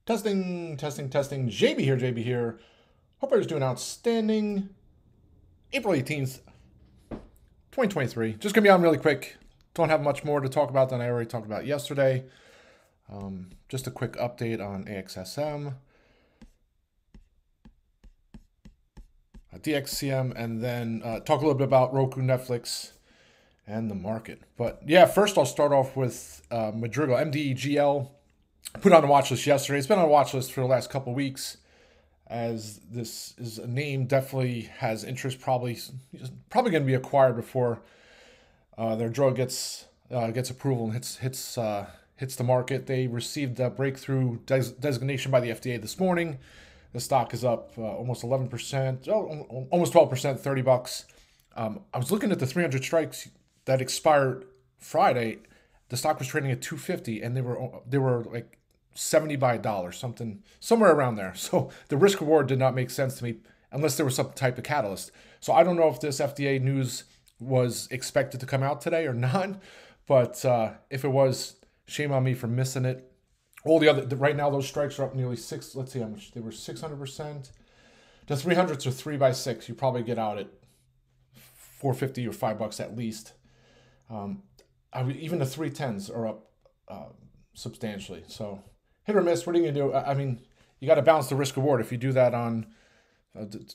Testing, testing, testing. JB here. Hope everybody's doing outstanding. April 18th, 2023. Just going to be on really quick. Don't have much more to talk about than I already talked about yesterday. Just a quick update on AXSM, DXCM, and then talk a little bit about Roku, Netflix, and the market. But yeah, first I'll start off with Madrigal, MDEGL. Put on the watch list yesterday. It's been on the watch list for the last couple of weeks, as this is a name definitely has interest. Probably going to be acquired before their drug gets approval and hits the market. They received a breakthrough designation by the FDA this morning. The stock is up almost 11%, almost 12%, $30. I was looking at the 300 strikes that expired Friday. The stock was trading at 250, and they were like 70 by $1, somewhere around there. So the risk reward did not make sense to me unless there was some type of catalyst. So I don't know if this FDA news was expected to come out today or not, but if it was, shame on me for missing it. All the other, right now those strikes are up nearly let's see how much they were, 600%. The 300s are 3 by 6. You probably get out at 450 or $5 at least. Even the 310s are up substantially. So hit or miss. What are you gonna do? I mean, you got to balance the risk reward. If you do that on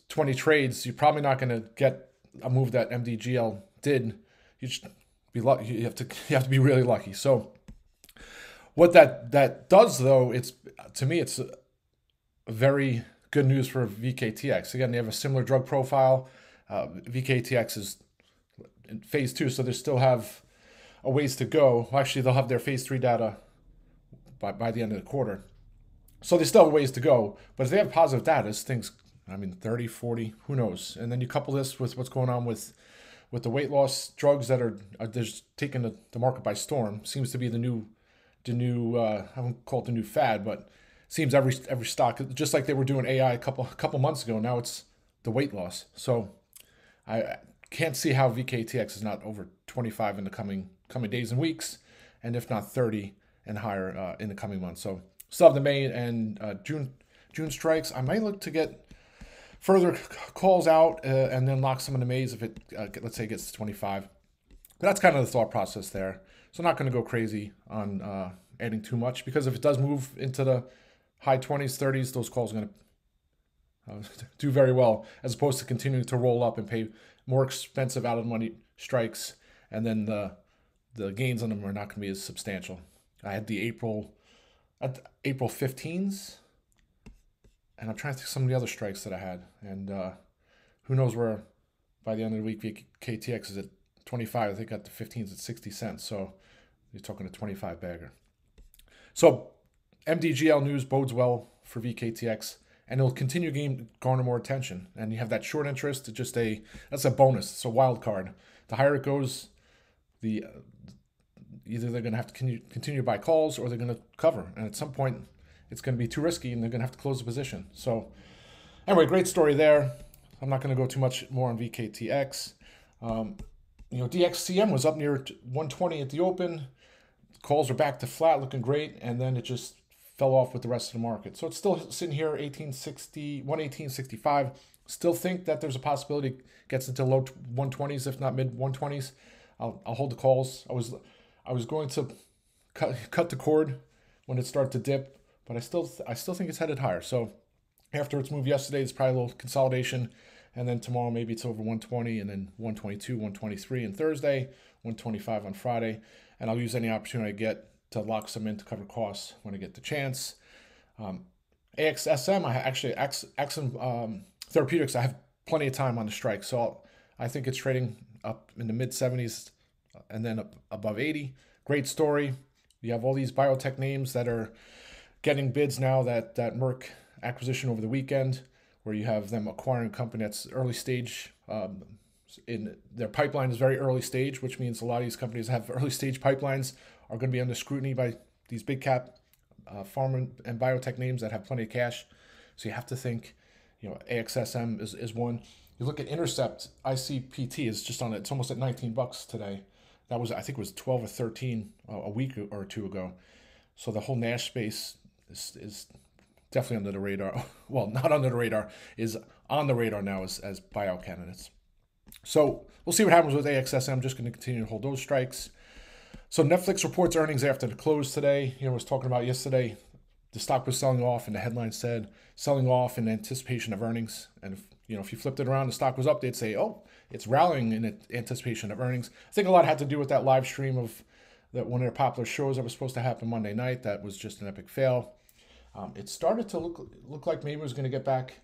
20 trades, you're probably not going to get a move that MDGL did. You just be lucky. You have to be really lucky. So what that does, though, to me it's a very good news for VKTX. Again, they have a similar drug profile. VKTX is in phase 2, so they still have a ways to go. Well, actually, they'll have their phase 3 data by the end of the quarter. So they still have a ways to go. But if they have positive data, this thing's, 30, 40, who knows? And then you couple this with what's going on with the weight loss drugs that are just taking the market by storm. Seems to be the new I won't call it the new fad, but seems every stock, just like they were doing AI a couple months ago, now it's the weight loss. So I can't see how VKTX is not over 25 in the coming days and weeks, and if not 30 and higher in the coming months. So still have the May and June strikes. I might look to get further calls out and then lock some in the Mays if it, let's say, gets to 25. But that's kind of the thought process there. So not going to go crazy on adding too much, because if it does move into the high 20s, 30s, those calls are going to do very well, as opposed to continuing to roll up and pay more expensive out-of-the-money strikes, and then the gains on them are not going to be as substantial. I had the April 15s, and I'm trying to think of some of the other strikes that I had, and who knows where by the end of the week VKTX is at 25. I think at the 15s at 60 cents, so you're talking a 25 bagger. So MDGL news bodes well for VKTX, and it'll continue to garner more attention. And you have that short interest. It's just that's a bonus. It's a wild card. The higher it goes, either they're going to have to continue to buy calls, or they're going to cover. And at some point, it's going to be too risky, and they're going to have to close the position. So anyway, great story there. I'm not going to go too much more on VKTX. DXCM was up near 120 at the open. Calls are back to flat, looking great, and then it just fell off with the rest of the market. So it's still sitting here 118.65. Still think that there's a possibility it gets into low 120s, if not mid 120s. I'll hold the calls. I was going to cut the cord when it started to dip, but I still think it's headed higher. So after its move yesterday, it's probably a little consolidation. And then tomorrow, maybe it's over 120, and then 122, 123 on Thursday, 125 on Friday. And I'll use any opportunity I get to lock some in to cover costs when I get the chance. AXSM, Axon Therapeutics, I have plenty of time on the strike. So I think it's trading up in the mid 70s and then up above 80. Great story. You have all these biotech names that are getting bids now, that Merck acquisition over the weekend, where you have them acquiring a company that's early stage. In their pipeline is very early stage, which means a lot of these companies have early stage pipelines are going to be under scrutiny by these big cap pharma and biotech names that have plenty of cash. So you have to think, AXSM is one. You look at Intercept, ICPT is just on it. It's almost at $19 today. That was, I think it was 12 or 13 a week or two ago. So the whole NASH space is definitely under the radar. Well, not under the radar, is on the radar now as buyout candidates. So we'll see what happens with AXS. I'm just going to continue to hold those strikes. So Netflix reports earnings after the close today. I was talking about yesterday, the stock was selling off, and the headline said selling off in anticipation of earnings. And if you flipped it around, the stock was up, they'd say, oh, it's rallying in anticipation of earnings. I think a lot had to do with that live stream of that one of their popular shows that was supposed to happen Monday night. That was just an epic fail. It started to look like maybe it was going to get back.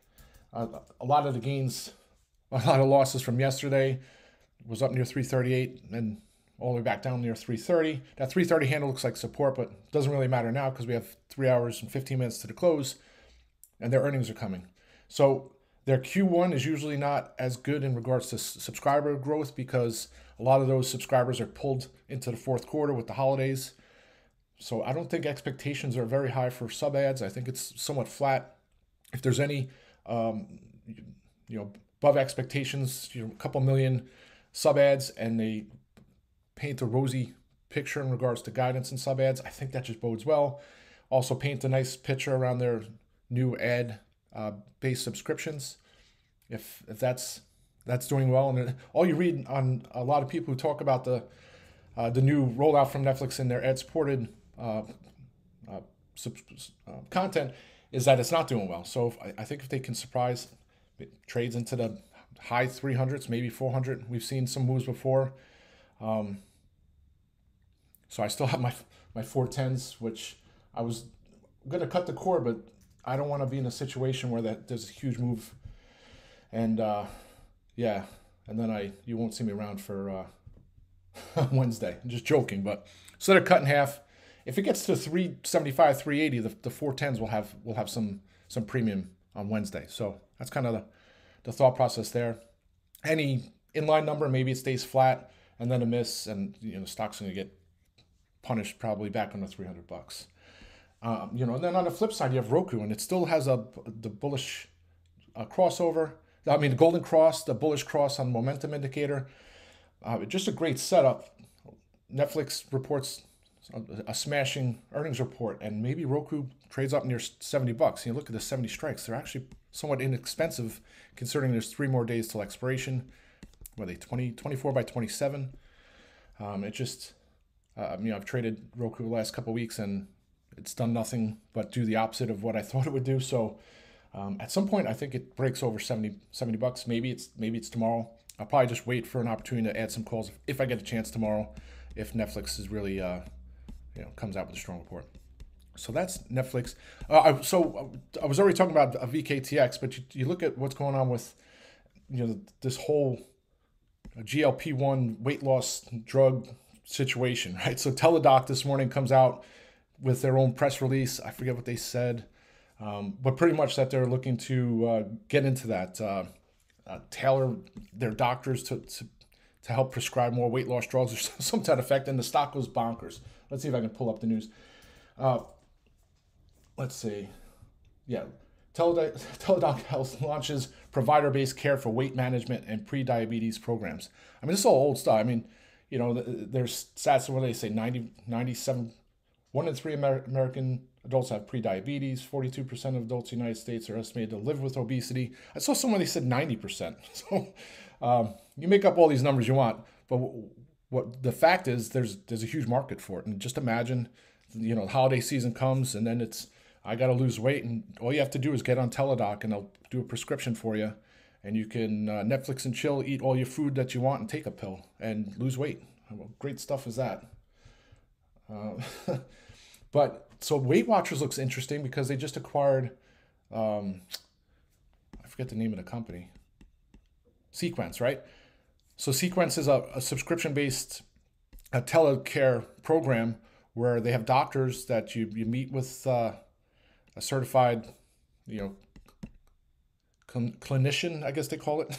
A lot of the gains, a lot of losses from yesterday was up near 338 and all the way back down near 330. That 330 handle looks like support, but it doesn't really matter now because we have 3 hours and 15 minutes to the close, and their earnings are coming. So their Q1 is usually not as good in regards to subscriber growth because a lot of those subscribers are pulled into the fourth quarter with the holidays. So I don't think expectations are very high for sub ads. I think it's somewhat flat. If there's any, above expectations, a couple million sub ads, and they paint a rosy picture in regards to guidance and sub ads, I think that just bodes well. Also paint a nice picture around their new ad based subscriptions. If that's doing well, and all you read on a lot of people who talk about the new rollout from Netflix in their ad supported content is that it's not doing well. So I think if they can surprise, it trades into the high 300s, maybe 400. We've seen some moves before. So I still have my 410s, which I was going to cut the core, but I don't want to be in a situation where there's a huge move. And yeah, and then you won't see me around for Wednesday. I'm just joking, but so they're cut in half. If it gets to 375, 380, the 410s will have some premium on Wednesday. So that's kind of the thought process there. Any inline number, maybe it stays flat and then a miss, and the stock's going to get punished probably back under $300. And then on the flip side, you have Roku, and it still has the bullish crossover. I mean, the golden cross, the bullish cross on momentum indicator. Just a great setup. Netflix reports a smashing earnings report, and maybe Roku trades up near $70. You look at the 70 strikes; they're actually somewhat inexpensive, considering there's 3 more days till expiration. What are they, 24 by 27? I've traded Roku the last couple of weeks, and it's done nothing but do the opposite of what I thought it would do. So at some point, I think it breaks over $70. Maybe it's tomorrow. I'll probably just wait for an opportunity to add some calls if I get a chance tomorrow, if Netflix is really comes out with a strong report. So that's Netflix. I was already talking about a VKTX, but you look at what's going on with this whole GLP-1 weight loss drug situation, right? So Teladoc this morning comes out with their own press release. I forget what they said, but pretty much that they're looking to get into that, tailor their doctors to help prescribe more weight loss drugs or some to that effect, and the stock goes bonkers. Let's see if I can pull up the news. Let's see. Yeah. Teladoc Health launches provider-based care for weight management and pre-diabetes programs. I mean, this is all old stuff. I mean, there's stats where they say 97, 1 in 3 American adults have pre-diabetes. 42% of adults in the United States are estimated to live with obesity. I saw somewhere they said 90%. So you make up all these numbers you want, but what the fact is, there's a huge market for it. And just imagine, the holiday season comes, and then I got to lose weight, and all you have to do is get on Teladoc, and they'll do a prescription for you, and you can Netflix and chill, eat all your food that you want, and take a pill and lose weight. Well, great stuff is that. But so Weight Watchers looks interesting because they just acquired, I forget the name of the company, Sequence, right? So Sequence is a subscription-based telecare program where they have doctors that you meet with a certified, clinician, I guess they call it,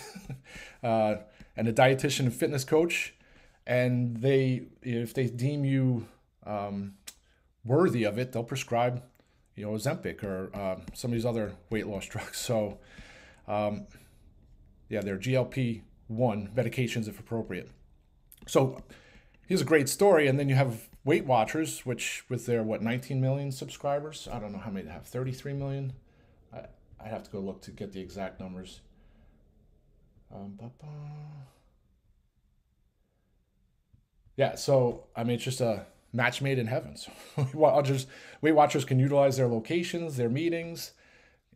and a dietitian and fitness coach, and if they deem you worthy of it, they'll prescribe, Ozempic or some of these other weight loss drugs. So, they're GLP-1 medications if appropriate. So here's a great story, and then you have Weight Watchers, which with their 19 million subscribers, I don't know how many they have, 33 million. I have to go look to get the exact numbers. Yeah, so I mean, it's just a match made in heaven. So Weight Watchers can utilize their locations, their meetings,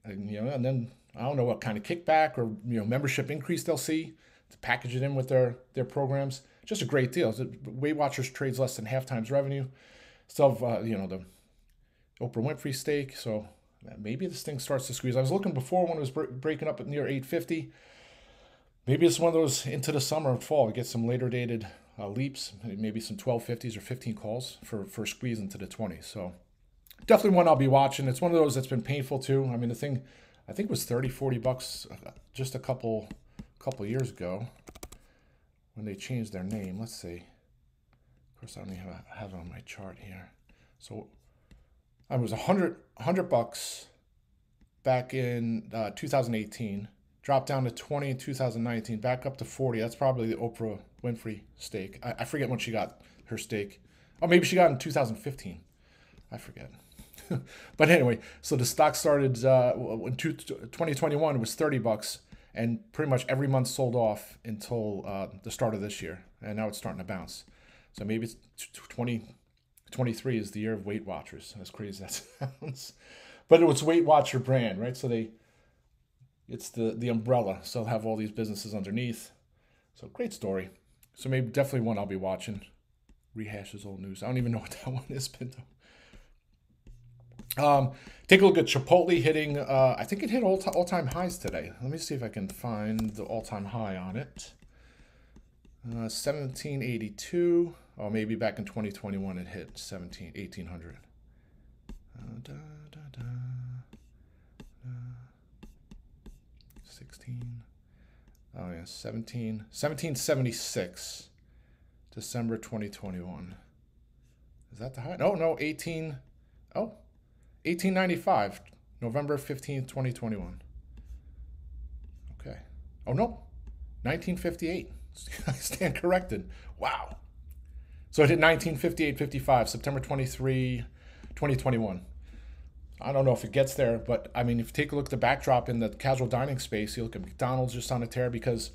and then I don't know what kind of kickback or membership increase they'll see to package it in with their programs. Just a great deal. Weight Watchers trades less than half times revenue. Still have the Oprah Winfrey stake, so maybe this thing starts to squeeze. I was looking before when it was breaking up at near 850. Maybe it's one of those into the summer and fall. We get some later dated leaps, maybe some 1250s or 15 calls for squeeze into the 20s. So definitely one I'll be watching. It's one of those that's been painful too. I mean, the thing I think was 30, 40 bucks just a couple years ago when they changed their name. Let's see. Of course, I don't even have it on my chart here. So it was 100 bucks back in 2018. Dropped down to 20 in 2019, back up to 40. That's probably the Oprah Winfrey stake. I forget when she got her stake. Oh, maybe she got it in 2015. I forget. But anyway, so the stock started in 2021. It was 30 bucks, and pretty much every month sold off until the start of this year, and now it's starting to bounce. So maybe it's 2023 is the year of Weight Watchers. As crazy as that sounds, but it was Weight Watcher brand, right? So it's the umbrella, so they'll have all these businesses underneath. So great story. So maybe definitely one I'll be watching. Rehashes old news. I don't even know what that one is, but take a look at Chipotle hitting. I think it hit all-time highs today. Let me see if I can find the all-time high on it. 1782. Oh, maybe back in 2021 it hit 1800. 16. Oh yeah, 1776. December 2021. Is that the high? No, 1895. November 15th, 2021. Okay. Oh no. 1958. I stand corrected. Wow. So it hit 1958-55, September 23, 2021. I don't know if it gets there, but I mean, if you take a look at the backdrop in the casual dining space, you look at McDonald's just on a tear because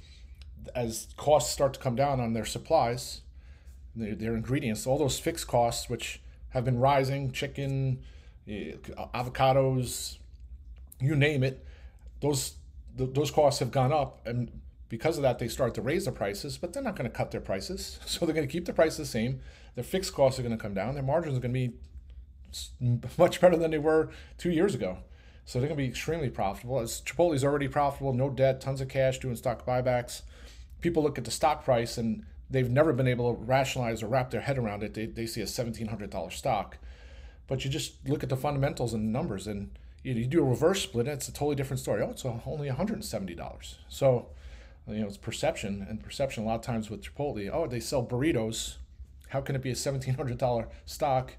as costs start to come down on their supplies, their ingredients, all those fixed costs, which have been rising, chicken, avocados, you name it, those costs have gone up. And because of that, they start to raise the prices, but they're not going to cut their prices. So they're going to keep the price the same. Their fixed costs are going to come down. Their margins are going to be much better than they were 2 years ago. So they're going to be extremely profitable. As Chipotle's already profitable, no debt, tons of cash, doing stock buybacks. People look at the stock price and they've never been able to rationalize or wrap their head around it. They see a $1,700 stock. But you just look at the fundamentals and the numbers, and you do a reverse split, and it's a totally different story. Oh, it's only $170. So, it's perception, and perception a lot of times with Chipotle. Oh, they sell burritos. How can it be a $1,700 stock?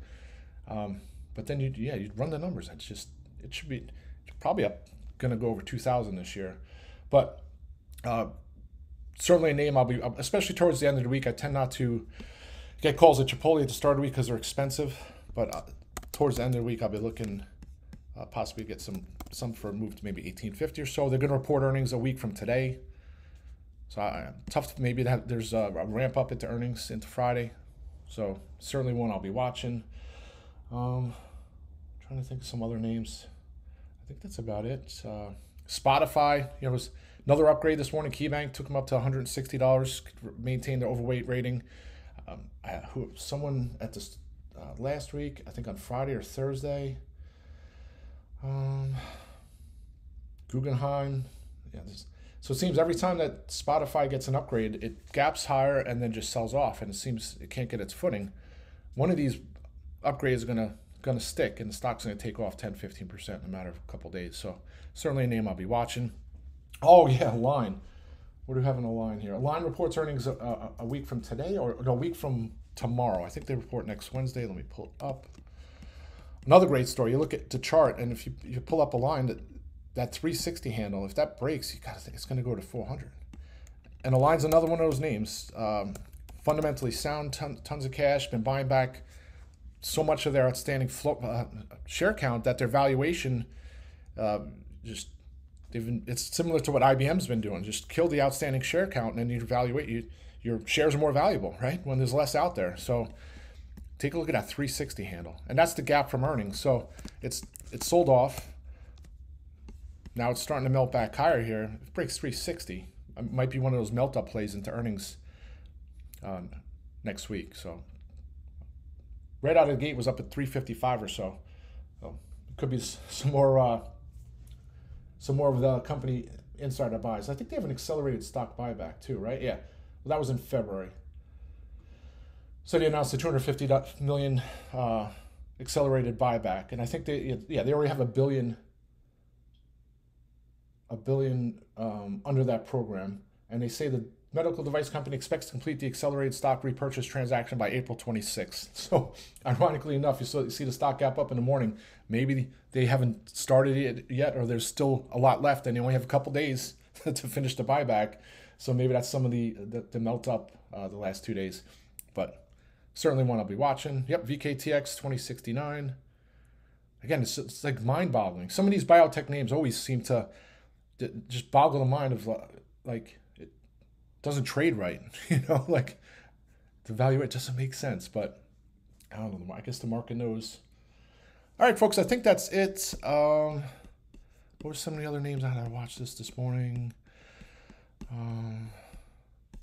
But then you run the numbers. It should be probably going to go over 2,000 this year. But certainly a name I'll be, especially towards the end of the week. I tend not to get calls at Chipotle at the start of the week because they're expensive. But towards the end of the week, I'll be looking possibly get some for a move to maybe 1850 or so. They're going to report earnings a week from today. So tough to maybe there's a ramp up into earnings into Friday. So certainly one I'll be watching. Trying to think of some other names. I think that's about it. Spotify, was another upgrade this morning. KeyBank took them up to $160, maintained their overweight rating. Someone at this last week, I think on Friday or Thursday, Guggenheim. So it seems every time that Spotify gets an upgrade, it gaps higher and then just sells off, and it seems it can't get its footing. One of these upgrades is gonna stick, and the stock's gonna take off 10-15% in a matter of a couple of days. So certainly a name I'll be watching. Oh yeah, Line. What do we have in a Line here? Line reports earnings a week from today, or a week from tomorrow. I think they report next Wednesday. Let me pull it up. Another great story. You look at the chart, and if you pull up a line that 360 handle, if that breaks, you gotta think it's gonna go to 400. And Align's another one of those names. Fundamentally sound, tons of cash, been buying back so much of their outstanding share count that their valuation just it's similar to what IBM's been doing. Just kill the outstanding share count, and then you evaluate your shares are more valuable, right? When there's less out there. So take a look at that 360 handle, and that's the gap from earnings. So it's sold off. Now it's starting to melt back higher here. It breaks 360. It might be one of those melt up plays into earnings next week. So right out of the gate was up at 355 or so. So it could be some more of the company insider buys. I think they have an accelerated stock buyback too, right? Yeah, well, that was in February. So they announced a $250 million accelerated buyback, and I think they already have a billion under that program, and they say the medical device company expects to complete the accelerated stock repurchase transaction by April 26th. So, ironically enough, you see the stock gap up in the morning. Maybe they haven't started it yet, or there's still a lot left, and they only have a couple days to finish the buyback. So maybe that's some of the melt up the last 2 days. But certainly one I'll be watching. Yep, VKTX 2069. Again, it's like mind-boggling. Some of these biotech names always seem to just boggle the mind of like it doesn't trade right, like the value it doesn't make sense. But I don't know. I guess the market knows. All right, folks. I think that's it. What were some of the other names I had to watch this morning?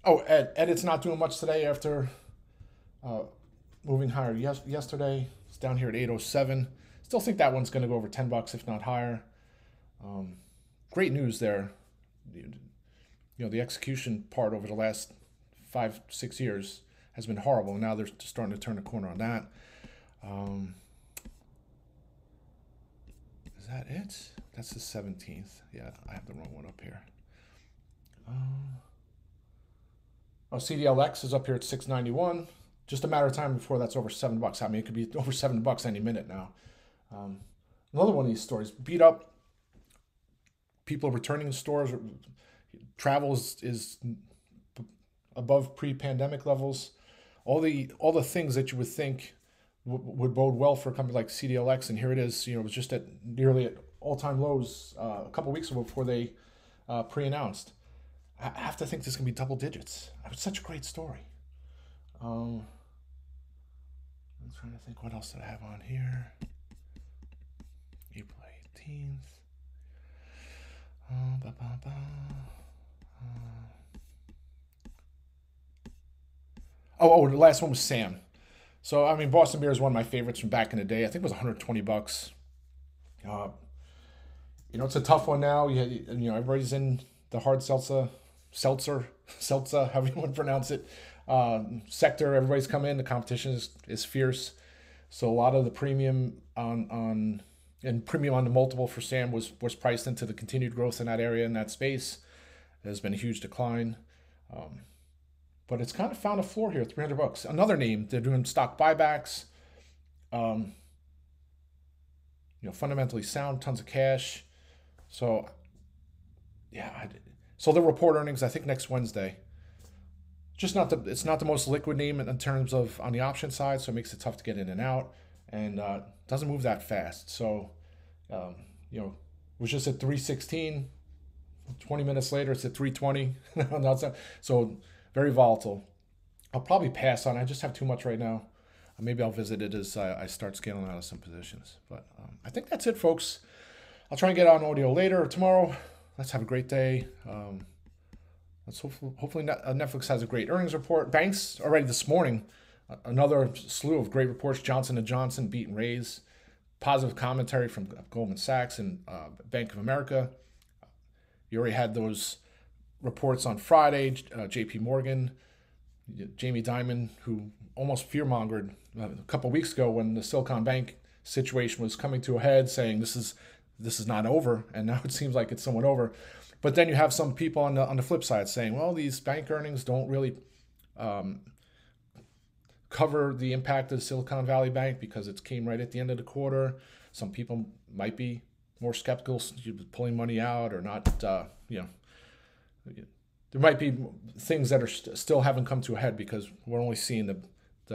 Ed. It's not doing much today after moving higher yesterday. It's down here at 807. Still think that one's going to go over $10, if not higher. Great news there. The execution part over the last 5-6 years has been horrible. Now they're starting to turn the corner on that. Is that it? That's the 17th. Yeah, I have the wrong one up here. CDLX is up here at 691. Just a matter of time before that's over $7. I mean, it could be over $7 any minute now. Another one of these stories, beat up. People returning to stores. Travel is above pre-pandemic levels. All the things that you would think would bode well for a company like CDLX, and here it is. It was just nearly at all-time lows a couple weeks ago before they pre-announced. I have to think this can be double digits. It's such a great story. I'm trying to think what else did I have on here. April 18th. The last one was Sam. So, I mean, Boston Beer is one of my favorites from back in the day. I think it was $120. It's a tough one now. Everybody's in the hard seltzer, however you want to pronounce it, sector. Everybody's come in. The competition is fierce. So a lot of the premium on the multiple for Sam was priced into the continued growth in that area, in that space. There's been a huge decline. But it's kind of found a floor here, $300. Another name, they're doing stock buybacks. Fundamentally sound, tons of cash. So, so they'll report earnings, I think, next Wednesday. It's not the most liquid name in terms of on the option side, so it makes it tough to get in and out, and doesn't move that fast. So, it was just at 316. 20 minutes later, it's at 320. So very volatile. I'll probably pass on. I just have too much right now. Maybe I'll visit it as I start scaling out of some positions. But I think that's it, folks. I'll try and get on audio later or tomorrow. Let's have a great day. Let's hopefully Netflix has a great earnings report. Banks already this morning, another slew of great reports. Johnson & Johnson beat and raise. Positive commentary from Goldman Sachs and Bank of America. You already had those reports on Friday. J.P. Morgan, Jamie Dimon, who almost fear-mongered a couple weeks ago when the Silicon Bank situation was coming to a head, saying this is not over, and now it seems like it's somewhat over. But then you have some people on the flip side saying, well, these bank earnings don't really cover the impact of Silicon Valley Bank because it came right at the end of the quarter. Some people might be more skeptical, pulling money out or not. There might be things that are still haven't come to a head because we're only seeing the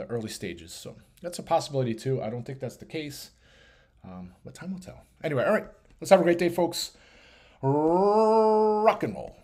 early stages. So that's a possibility too. I don't think that's the case, but time will tell. Anyway, all right. Let's have a great day, folks. rock and roll.